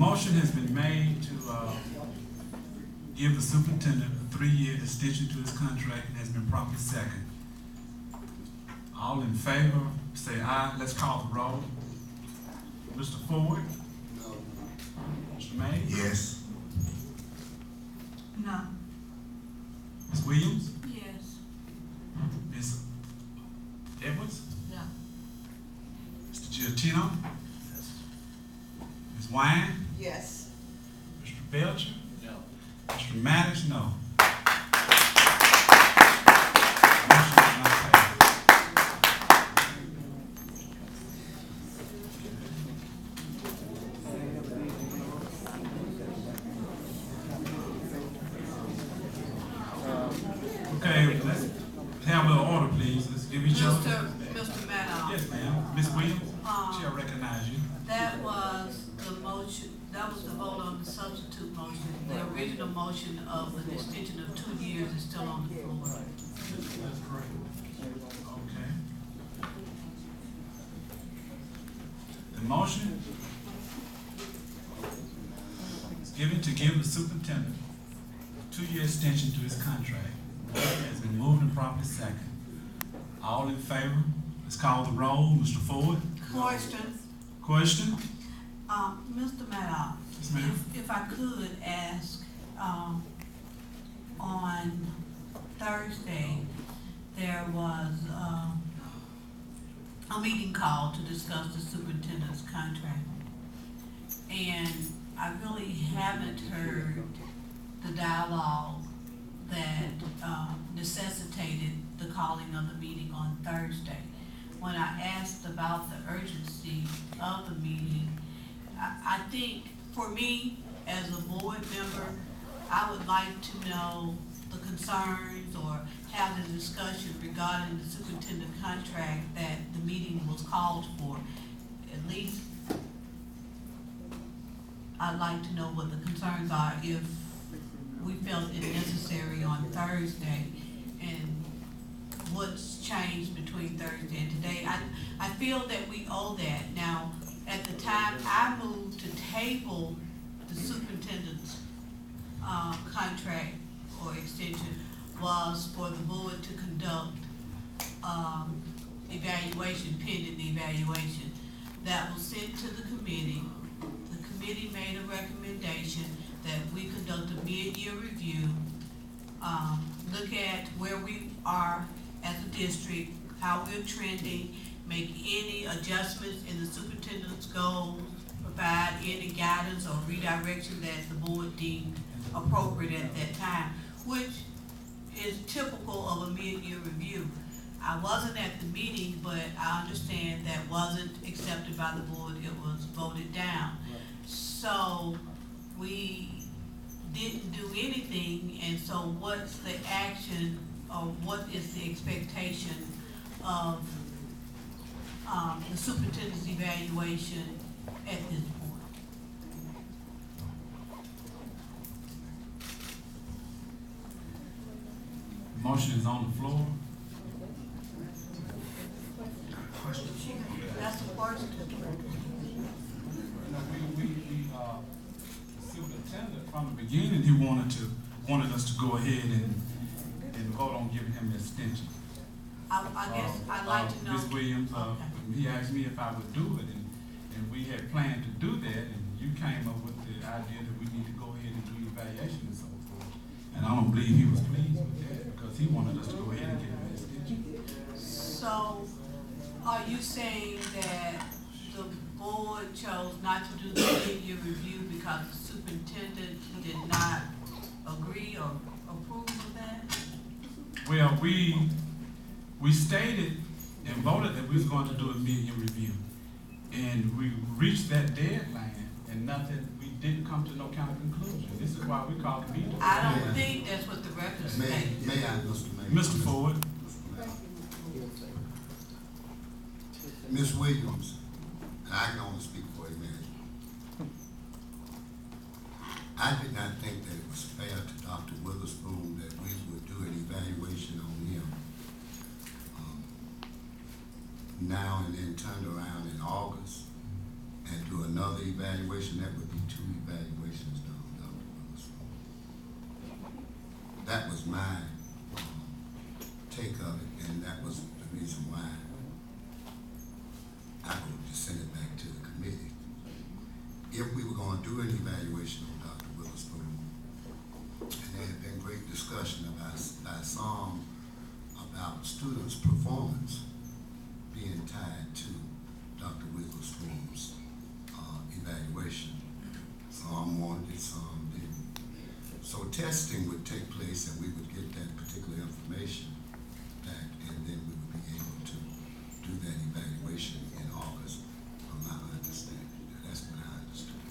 motion has been made to give the superintendent a 3-year extension to his contract and has been properly seconded. All in favor, say aye. Let's call the roll. Mr. Ford? No. Mr. May? Yes. No. Ms. Williams? Yes. Ms. Edwards? No. Mr. Giattino? Ms. Wine? Yes. Mr. Belcher? No. Mr. Maddox? No. Motion is not passed. Okay, let's have a little order, please. Let's give each other. Mr. Maddox. Yes, ma'am. Ms. Williams, she'll recognize you. That was the motion, that was the vote on the substitute motion. The original motion of an extension of 2 years is still on the floor. That's correct. Okay. The motion is given to give the superintendent a 2-year extension to his contract. Has been moved and properly seconded. All in favor? Let's call the roll. Mr. Ford? Question. Question? Mr. Maddox, Yes, ma'am. if I could ask, on Thursday, there was, a meeting called to discuss the superintendent's contract. And I really haven't heard the dialogue that necessitated the calling of the meeting on Thursday. When I asked about the urgency of the meeting, I think for me, as a board member, I would like to know the concerns or have the discussion regarding the superintendent contract that the meeting was called for. At least I'd like to know what the concerns are if we felt it necessary on Thursday, and what's changed between Thursday and today. I feel that we owe that. Now, at the time I moved to table the superintendent's contract or extension was for the board to conduct evaluation, pending the evaluation. That was sent to the committee. The committee made a recommendation that we conduct a mid-year review, look at where we are as a district, how we're trending, make any adjustments in the superintendent's goals, provide any guidance or redirection that the board deemed appropriate at that time, which is typical of a mid-year review. I wasn't at the meeting, but I understand that wasn't accepted by the board, it was voted down. So we didn't do anything, and so what's the action or what is the expectation of the superintendent's evaluation at this point? The motion is on the floor. That's the question. Superintendent, from the beginning, he wanted us to go ahead and vote on giving him an extension. I guess I'd like to know. Ms. Williams, Okay. he asked me if I would do it, and we had planned to do that, and you came up with the idea that we need to go ahead and do the evaluation and so forth. And I don't believe he was pleased with that, because he wanted us to go ahead and give him an extension. So, are you saying that the board chose not to do the mid-year review because the superintendent did not agree or approve of that? Well, we stated and voted that we was going to do a mid-year review. And we reached that deadline, and we didn't come to no kind of conclusion. This is why we called the meeting. I don't think that's what the record states. May I, Mr. Mayor? Mr. Ford. Ms. Williams, and I can only speak for a minute. I did not think that it was fair to Dr. Witherspoon that we would do an evaluation on him now and then turn around in August and do another another evaluation, that would be 2 evaluations done, Dr. Willis. That was my take of it, and that was the reason why I would just send it back to the committee. If we were going to do an evaluation on Dr. Witherspoon, and there had been great discussion about some about students' performance being tied to Dr. Witherspoon's evaluation. Some wanted it, some didn't. So testing would take place, and we would get that particular information back, and then we would be able to do that evaluation in August, from my understanding. That's what I understood.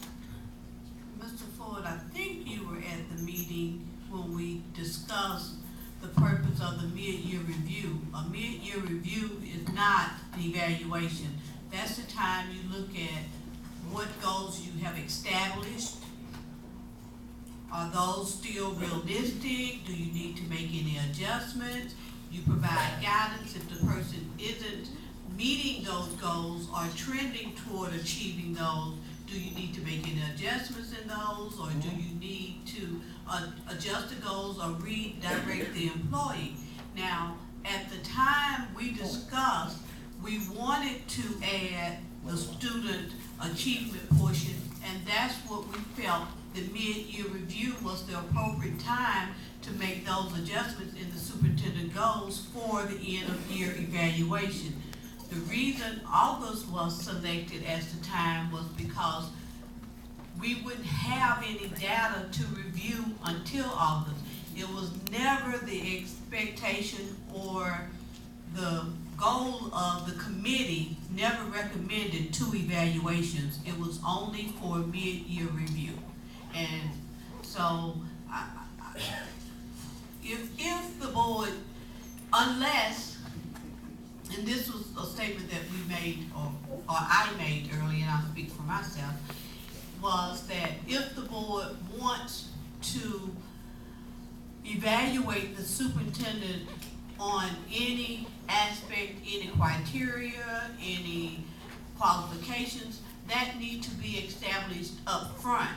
Mr. Ford, I think you were at the meeting when we discussed the purpose of the mid-year review. A mid-year review is not an evaluation. That's the time you look at what goals you have established. Are those still realistic? Do you need to make any adjustments? You provide guidance if the person isn't meeting those goals or trending toward achieving those. Do you need to make any adjustments in those, or do you need to adjust the goals or redirect the employee? Now, at the time we discussed, we wanted to add the student achievement portion, and that's what we felt the mid-year review was the appropriate time to make those adjustments in the superintendent goals for the end of year evaluation. The reason August was selected as the time was because we wouldn't have any data to review until August. It was never the expectation or the goal of the committee, never recommended 2 evaluations. It was only for mid-year review. And so if the board, unless, and this was a statement that we made, or I made earlier, and I'll speak for myself, was that if the board wants to evaluate the superintendent on any aspect, any criteria, any qualifications, that need to be established up front.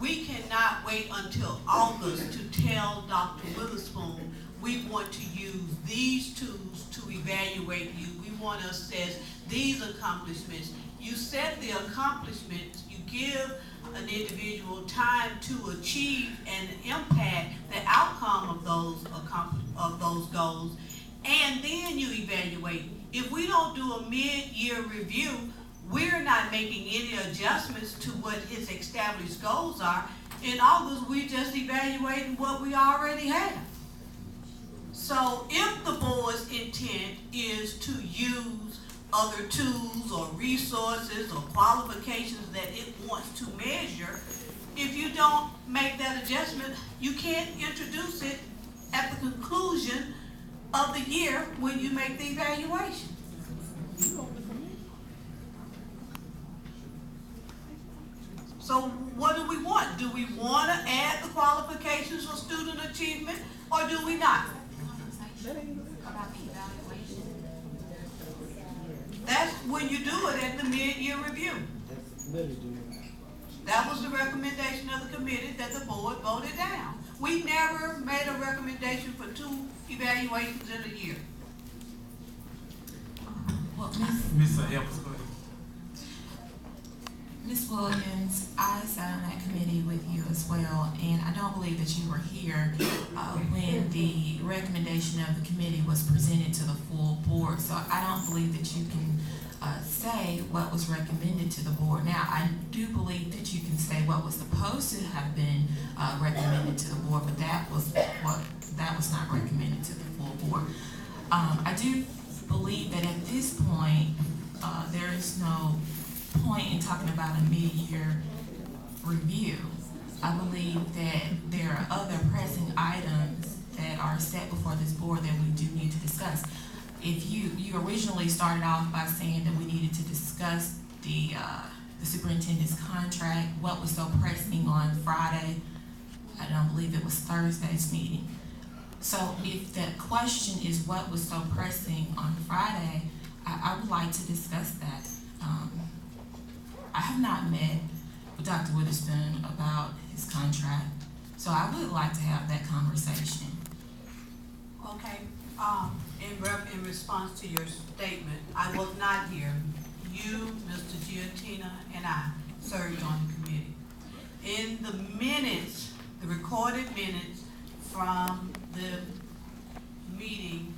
We cannot wait until August to tell Dr. Witherspoon, we want to use these tools to evaluate you. We want to assess these accomplishments. You set the accomplishments, you give an individual time to achieve and impact the outcome of those goals, and then you evaluate. If we don't do a mid-year review, we're not making any adjustments to what his established goals are. In August, we're just evaluating what we already have. So if the board's intent is to use other tools or resources or qualifications that it wants to measure, if you don't make that adjustment, you can't introduce it at the conclusion of the year when you make the evaluation. So what do we want? Do we want to add the qualifications for student achievement, or do we not? About the evaluation. That's when you do it at the mid-year review. That was the recommendation of the committee that the board voted down. We never made a recommendation for 2 evaluations in a year. Well, Ms. Evans, go ahead. Ms. Williams, I sat on that committee with you as well, and I don't believe that you were here when the recommendation of the committee was presented to the full board. So I don't believe that you can say what was recommended to the board. Now, I do believe that you can say what was supposed to have been recommended to the board, but that was not recommended to the full board. I do believe that at this point, there is no point in talking about a mid-year review. I believe that there are other pressing items that are set before this board that we do need to discuss. If you originally started off by saying that we needed to discuss the superintendent's contract, what was so pressing on Friday, I don't believe it was Thursday's meeting. So if the question is what was so pressing on Friday, I would like to discuss that. I have not met with Dr. Witherspoon about his contract, so I would like to have that conversation. Okay, in response to your statement, I was not here. You, Mr. Giantina, and I served on the committee. In the minutes, the recorded minutes from the meeting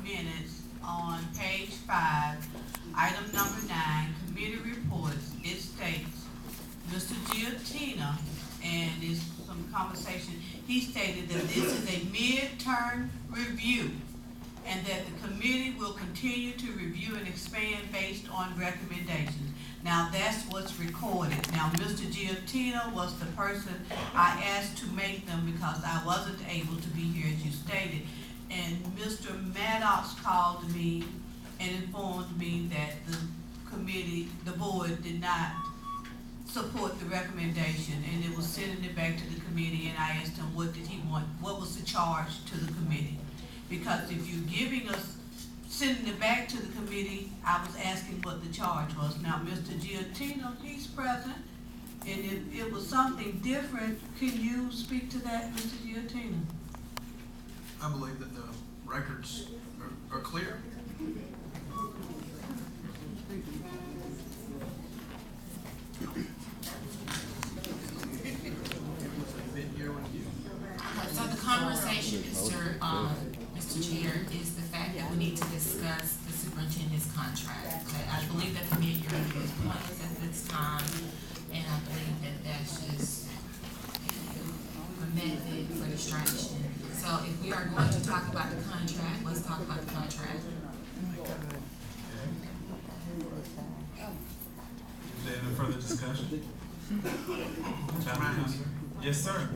minutes on page 5, item number 9, committee reports, it states, Mr. Giantina, and it's some conversation, he stated that this is a mid-term review and that the committee will continue to review and expand based on recommendations. Now, that's what's recorded. Now, Mr. Giantina was the person I asked to make them because I wasn't able to be here, as you stated. And Mr. Maddox called me and informed me that the committee, the board, did not support the recommendation, and it was sending it back to the committee, and I asked him what did he want, what was the charge to the committee? Because if you're giving us, sending it back to the committee, I was asking what the charge was. Now, Mr. Giantina, he's present, and if it was something different, can you speak to that, Mr. Giantina? I believe that the records are clear. So the conversation, Mr. Chair, is the fact that we need to discuss the superintendent's contract. Okay, I believe that the mid-year review is pointless at this time, and I believe that that's just a method for distraction. So if we are going to talk about the contract, let's talk about the contract. Is there any further discussion? Madam Counselor? Yes, sir.